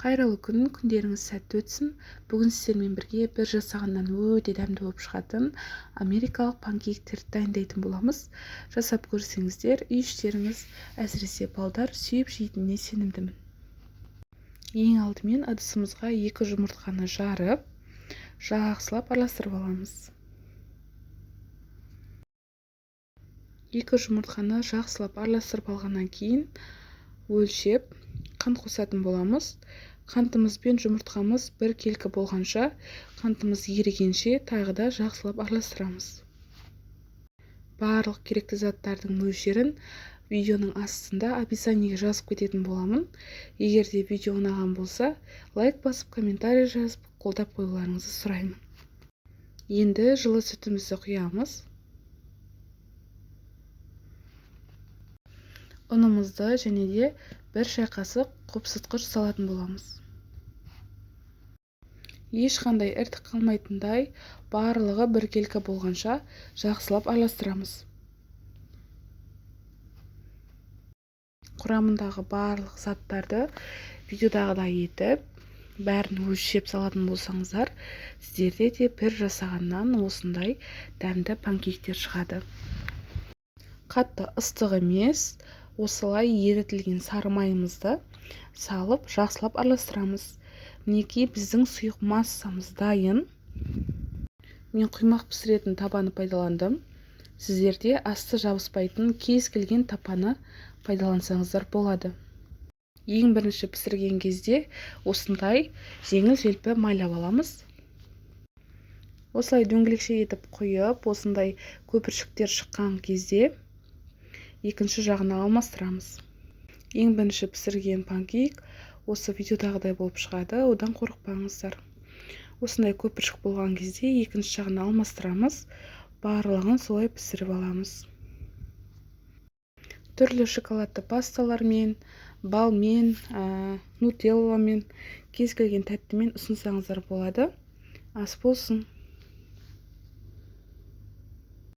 Қайырлы күн, күндеріңіз сәтті өтсін. Бүгін сіздермен бірге бір жасағаннан өте дәмді болып шығатын америкалық панкейктерді дайындайтын боламыз. Жасап көрсеңіздер, үй іштеріңіз, әсіресе балдар сүйіп жейтініне сенімдімін. Ең алдымен ыдысымызға 2 жұмыртқаны жарып, жақсылап араластырып аламыз. 2 жұмыртқаны жақсылап араластырып алғаннан кейін өлшеп қант қосатын боламыз. Қантымыз бен жұмыртқамыз бір келкі болғанша, қантымыз ерігенше тағы да жақсылап араластырамыз. Барлық керекті заттардың мөлшерін видеоның астында описаниеге жазып кететін боламын. Егер де видео ұнаған болса, лайк басып, комментарий жазып, қолдап қоюларыңызды сұраймын. Енді жылы сүтімізді құямыз. Ұнымызды және де 1 шай қасық қопсытқыш салатын боламыз. Ешқандай іртік қалмайтындай барлығы бір келкі болғанша жақсылап араластырамыз. Құрамындағы барлық заттарды видеодағыдай етіп, бәрін өлшеп салатын болсаңыздар, сіздерде де бір жасағаннан осындай дәмді панкейктер шығады. Қатты ыстық емес, осылай ерітілген сары майымызды салып жақсылап араластырамыз. Мінекей біздің сұйық массамыз дайын. Мен құймақ пісіретін табаны пайдаландым. Сіздерде асты жабыспайтын кез келген тапаны пайдалансаңыздар болады. Ең бірінші пісірген кезде осындай жеңіл-желпі майлап аламыз. Осылай дөңгелекше етіп құйып, осындай көпіршіктер шыққан кезде екінші жағына алмастырамыз. Ең бірінші пісірген панкейк осы видеодағыдай болып шығады, одан қорықпаңыздар. Осындай көпіршік болған кезде екінші жағына алмастырамыз, барлығын солай пісіріп аламыз. Түрлі шоколадты пасталармен, балмен, нутелламен, кез келген тәттімен ұсынсаңыздар болады. Ас болсын.